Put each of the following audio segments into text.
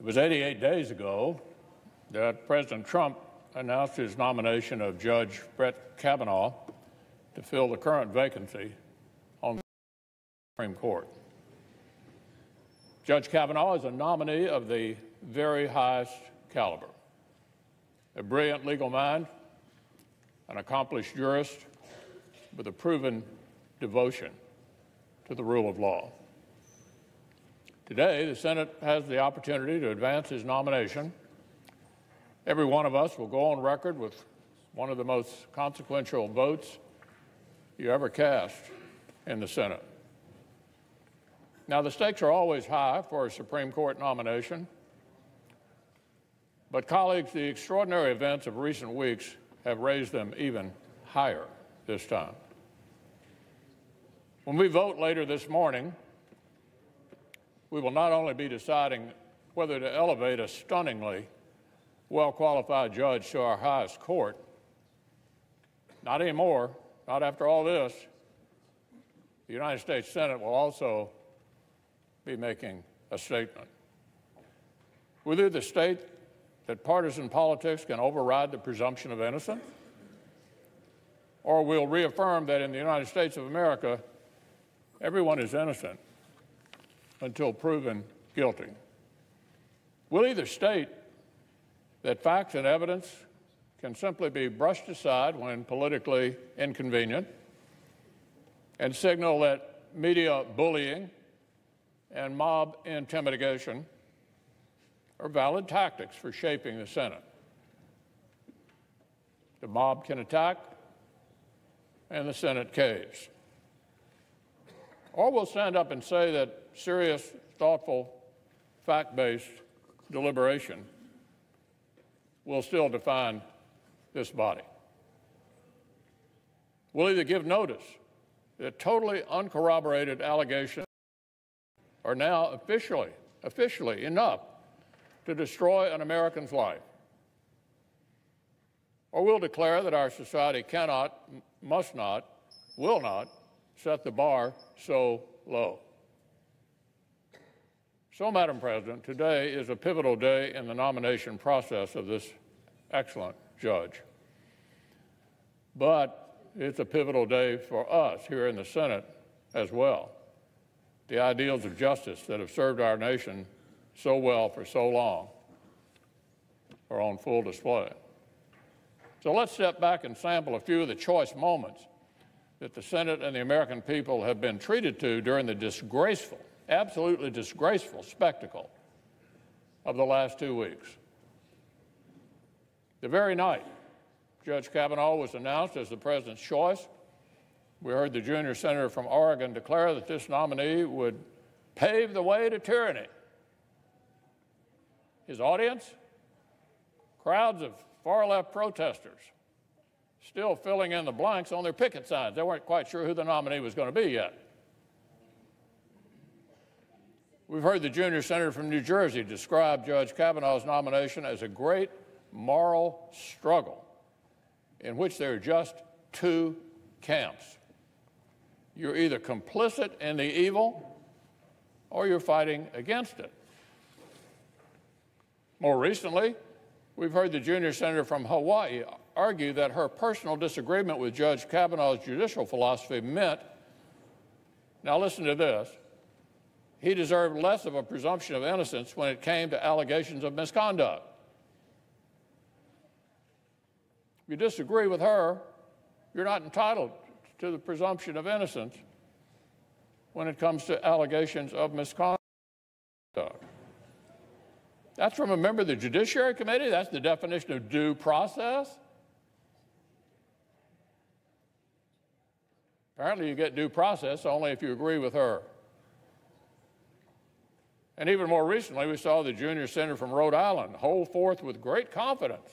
It was 88 days ago that President Trump announced his nomination of Judge Brett Kavanaugh to fill the current vacancy on the Supreme Court. Judge Kavanaugh is a nominee of the very highest caliber, a brilliant legal mind, an accomplished jurist with a proven devotion to the rule of law. Today, the Senate has the opportunity to advance his nomination. Every one of us will go on record with one of the most consequential votes you ever cast in the Senate. Now, the stakes are always high for a Supreme Court nomination, but colleagues, the extraordinary events of recent weeks have raised them even higher this time. When we vote later this morning, we will not only be deciding whether to elevate a stunningly well-qualified judge to our highest court, not anymore, not after all this, the United States Senate will also be making a statement. We'll either state that partisan politics can override the presumption of innocence, or we'll reaffirm that in the United States of America, everyone is innocent until proven guilty. We'll either state that facts and evidence can simply be brushed aside when politically inconvenient, and signal that media bullying and mob intimidation are valid tactics for shaping the Senate. The mob can attack, and the Senate caves. Or we'll stand up and say that serious, thoughtful, fact-based deliberation will still define this body. We'll either give notice that totally uncorroborated allegations are now officially enough to destroy an American's life, or we'll declare that our society cannot, must not, will not set the bar so low. So, Madam President, today is a pivotal day in the nomination process of this excellent judge. But it's a pivotal day for us here in the Senate as well. The ideals of justice that have served our nation so well for so long are on full display. So let's step back and sample a few of the choice moments that the Senate and the American people have been treated to during the disgraceful, absolutely disgraceful spectacle of the last 2 weeks. The very night Judge Kavanaugh was announced as the president's choice, we heard the junior senator from Oregon declare that this nominee would pave the way to tyranny. His audience? Crowds of far-left protesters still filling in the blanks on their picket signs. They weren't quite sure who the nominee was going to be yet. We've heard the junior senator from New Jersey describe Judge Kavanaugh's nomination as a great moral struggle in which there are just two camps. You're either complicit in the evil or you're fighting against it. More recently, we've heard the junior senator from Hawaii argue that her personal disagreement with Judge Kavanaugh's judicial philosophy meant, now listen to this, he deserved less of a presumption of innocence when it came to allegations of misconduct. If you disagree with her, you're not entitled to the presumption of innocence when it comes to allegations of misconduct. That's from a member of the Judiciary Committee? That's the definition of due process? Apparently you get due process only if you agree with her. And even more recently, we saw the junior senator from Rhode Island hold forth with great confidence,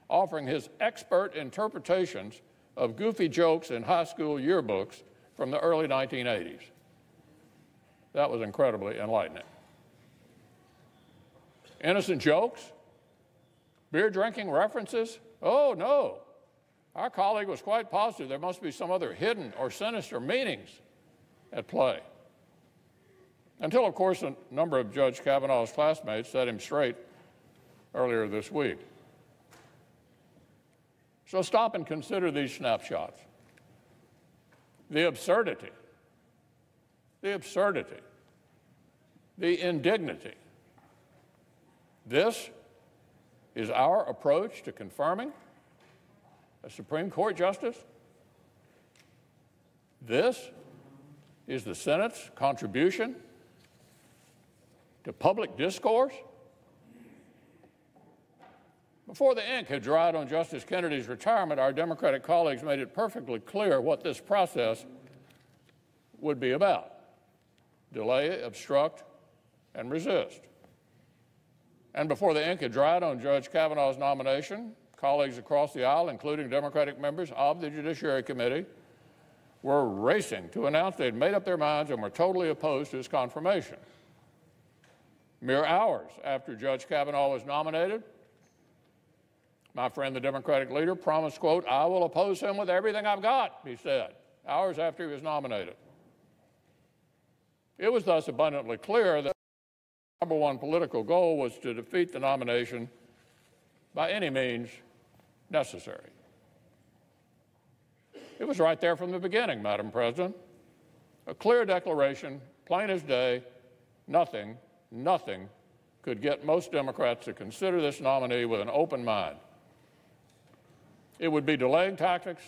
offering his expert interpretations of goofy jokes in high school yearbooks from the early 1980s. That was incredibly enlightening. Innocent jokes? Beer drinking references? Oh, no. Our colleague was quite positive there must be some other hidden or sinister meanings at play. Until, of course, a number of Judge Kavanaugh's classmates set him straight earlier this week. So stop and consider these snapshots. The absurdity, the indignity. This is our approach to confirming a Supreme Court justice? This is the Senate's contribution to public discourse? Before the ink had dried on Justice Kennedy's retirement, our Democratic colleagues made it perfectly clear what this process would be about: delay, obstruct, and resist. And before the ink had dried on Judge Kavanaugh's nomination, colleagues across the aisle, including Democratic members of the Judiciary Committee, were racing to announce they'd made up their minds and were totally opposed to his confirmation. Mere hours after Judge Kavanaugh was nominated, my friend, the Democratic leader, promised, quote, "I will oppose him with everything I've got," he said, hours after he was nominated. It was thus abundantly clear that the number one political goal was to defeat the nomination by any means necessary. It was right there from the beginning, Madam President. A clear declaration, plain as day, nothing could get most Democrats to consider this nominee with an open mind. It would be delaying tactics,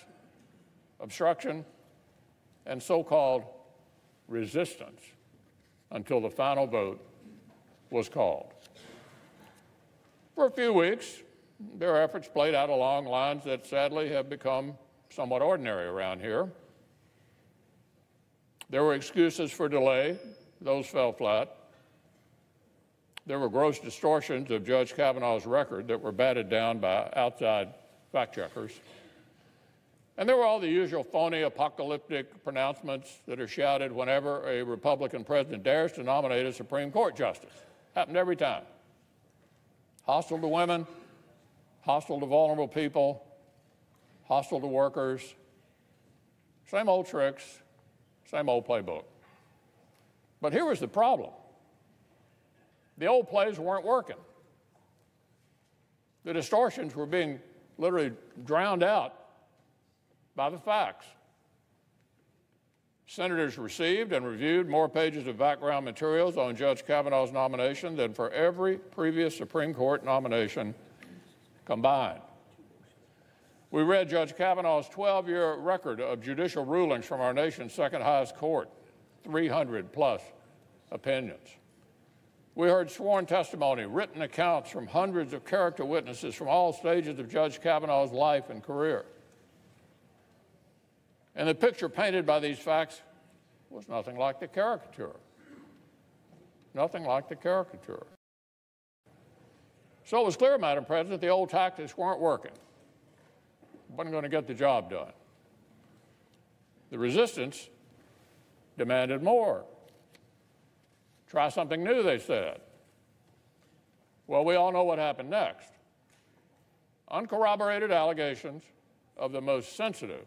obstruction, and so-called resistance until the final vote was called. For a few weeks, their efforts played out along lines that sadly have become somewhat ordinary around here. There were excuses for delay. Those fell flat. There were gross distortions of Judge Kavanaugh's record that were batted down by outside fact checkers. And there were all the usual phony, apocalyptic pronouncements that are shouted whenever a Republican president dares to nominate a Supreme Court justice. Happened every time. Hostile to women, hostile to vulnerable people, hostile to workers. Same old tricks, same old playbook. But here was the problem. The old plays weren't working. The distortions were being literally drowned out by the facts. Senators received and reviewed more pages of background materials on Judge Kavanaugh's nomination than for every previous Supreme Court nomination combined. We read Judge Kavanaugh's 12-year record of judicial rulings from our nation's second highest court, 300-plus opinions. We heard sworn testimony, written accounts from hundreds of character witnesses from all stages of Judge Kavanaugh's life and career. And the picture painted by these facts was nothing like the caricature. Nothing like the caricature. So it was clear, Madam President, the old tactics weren't working. Wasn't going to get the job done. The resistance demanded more. Try something new, they said. Well, we all know what happened next. Uncorroborated allegations of the most sensitive,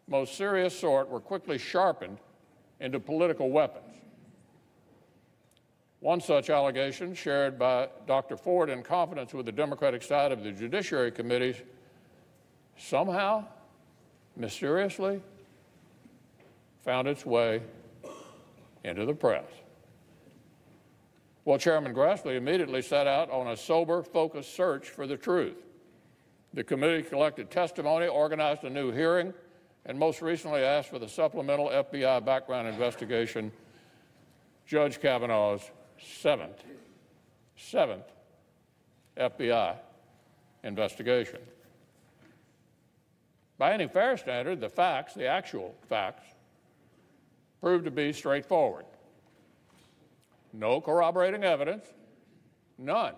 most serious sort were quickly sharpened into political weapons. One such allegation, shared by Dr. Ford in confidence with the Democratic side of the Judiciary Committee, somehow, mysteriously, found its way into the press. Well, Chairman Grassley immediately set out on a sober, focused search for the truth. The committee collected testimony, organized a new hearing, and most recently asked for the supplemental FBI background investigation, Judge Kavanaugh's seventh FBI investigation. By any fair standard, the facts, the actual facts, proved to be straightforward. No corroborating evidence, none,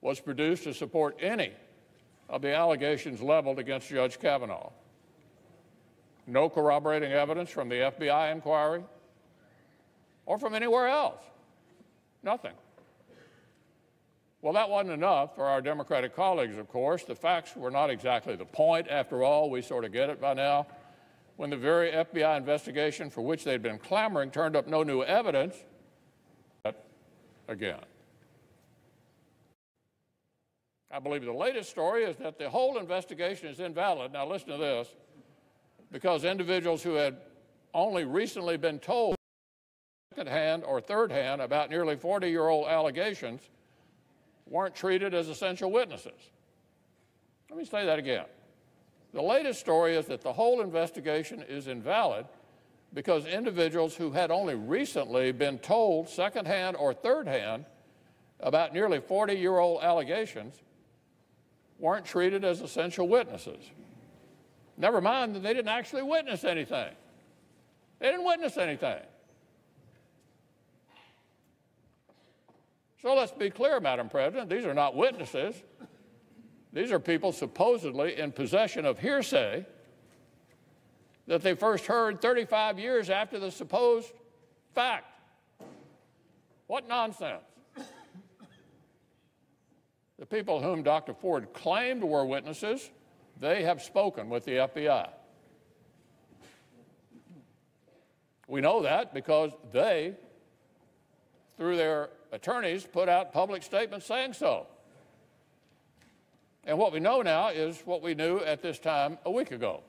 was produced to support any of the allegations leveled against Judge Kavanaugh. No corroborating evidence from the FBI inquiry or from anywhere else. Nothing. Well, that wasn't enough for our Democratic colleagues, of course. The facts were not exactly the point. After all, we sort of get it by now. when the very FBI investigation for which they'd been clamoring turned up no new evidence, again. I believe the latest story is that the whole investigation is invalid. Now listen to this, because individuals who had only recently been told second-hand or third-hand about nearly 40-year-old allegations weren't treated as essential witnesses. Let me say that again. The latest story is that the whole investigation is invalid because individuals who had only recently been told second-hand or third-hand about nearly 40-year-old allegations weren't treated as essential witnesses. Never mind that they didn't actually witness anything. They didn't witness anything. So let's be clear, Madam President, these are not witnesses. These are people supposedly in possession of hearsay that they first heard 35 years after the supposed fact. What nonsense. The people whom Dr. Ford claimed were witnesses, they have spoken with the FBI. We know that because they, through their attorneys, put out public statements saying so. And what we know now is what we knew at this time a week ago.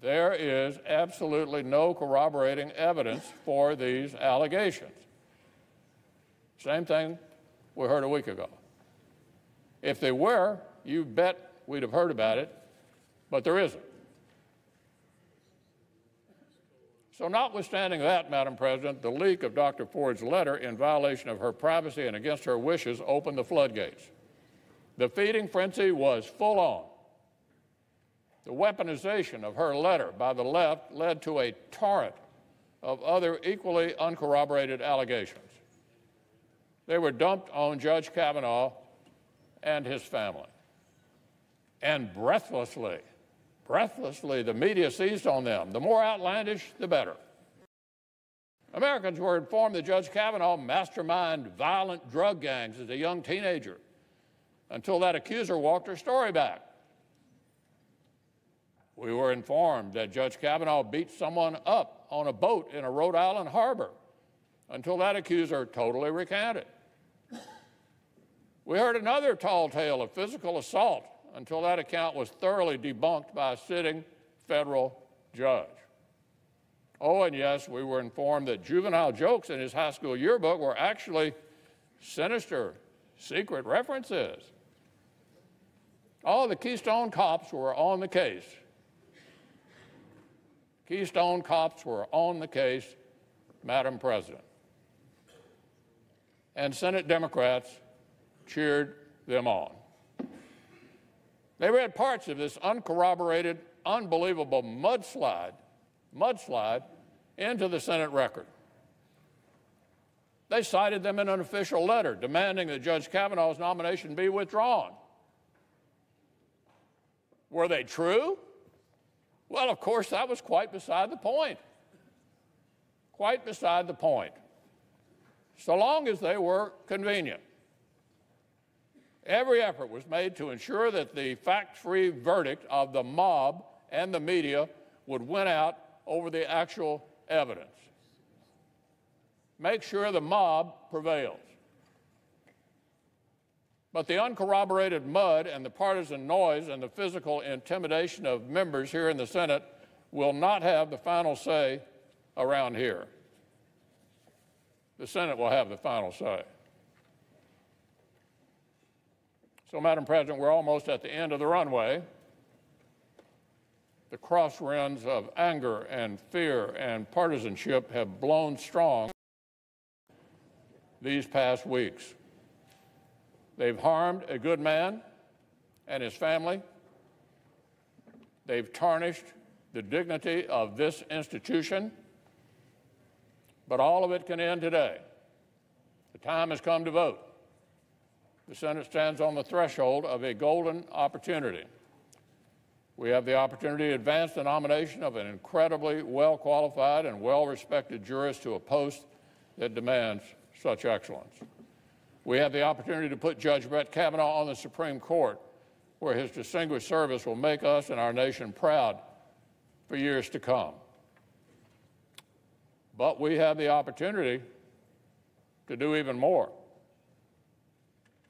There is absolutely no corroborating evidence for these allegations. Same thing we heard a week ago. If they were, you bet we'd have heard about it, but there isn't. So notwithstanding that, Madam President, the leak of Dr. Ford's letter in violation of her privacy and against her wishes opened the floodgates. The feeding frenzy was full on. The weaponization of her letter by the left led to a torrent of other equally uncorroborated allegations. They were dumped on Judge Kavanaugh and his family. And breathlessly, the media seized on them. The more outlandish, the better. Americans were informed that Judge Kavanaugh masterminded violent drug gangs as a young teenager until that accuser walked her story back. We were informed that Judge Kavanaugh beat someone up on a boat in a Rhode Island harbor until that accuser totally recanted. We heard another tall tale of physical assault until that account was thoroughly debunked by a sitting federal judge. Oh, and yes, we were informed that juvenile jokes in his high school yearbook were actually sinister, secret references. All the Keystone cops were on the case. Keystone cops were on the case, Madam President. And Senate Democrats cheered them on. They read parts of this uncorroborated, unbelievable mudslide into the Senate record. They cited them in an official letter demanding that Judge Kavanaugh's nomination be withdrawn. Were they true? Well, of course, that was quite beside the point. Quite beside the point. So long as they were convenient. Every effort was made to ensure that the fact-free verdict of the mob and the media would win out over the actual evidence. Make sure the mob prevails. But the uncorroborated mud and the partisan noise and the physical intimidation of members here in the Senate will not have the final say around here. The Senate will have the final say. So, Madam President, we're almost at the end of the runway. The crosswinds of anger and fear and partisanship have blown strong these past weeks. They've harmed a good man and his family. They've tarnished the dignity of this institution. But all of it can end today. The time has come to vote. The Senate stands on the threshold of a golden opportunity. We have the opportunity to advance the nomination of an incredibly well-qualified and well-respected jurist to a post that demands such excellence. We have the opportunity to put Judge Brett Kavanaugh on the Supreme Court, where his distinguished service will make us and our nation proud for years to come. But we have the opportunity to do even more.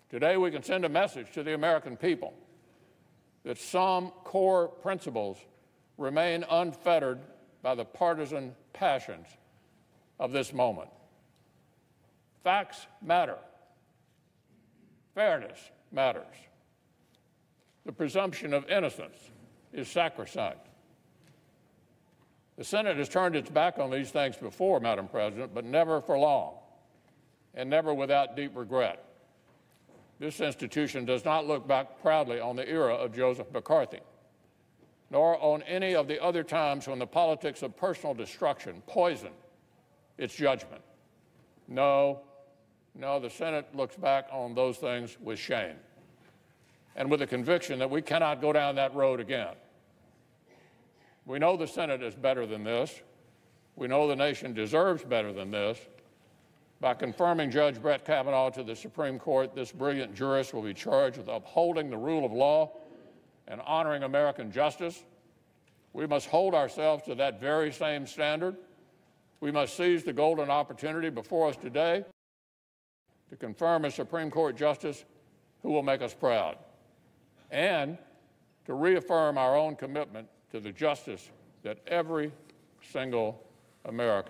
Today, we can send a message to the American people that some core principles remain unfettered by the partisan passions of this moment. Facts matter. Fairness matters. The presumption of innocence is sacrosanct. The Senate has turned its back on these things before, Madam President, but never for long, and never without deep regret. This institution does not look back proudly on the era of Joseph McCarthy, nor on any of the other times when the politics of personal destruction poisoned its judgment. No, the Senate looks back on those things with shame and with the conviction that we cannot go down that road again. We know the Senate is better than this. We know the nation deserves better than this. By confirming Judge Brett Kavanaugh to the Supreme Court, this brilliant jurist will be charged with upholding the rule of law and honoring American justice. We must hold ourselves to that very same standard. We must seize the golden opportunity before us today to confirm a Supreme Court justice who will make us proud, and to reaffirm our own commitment to the justice that every single American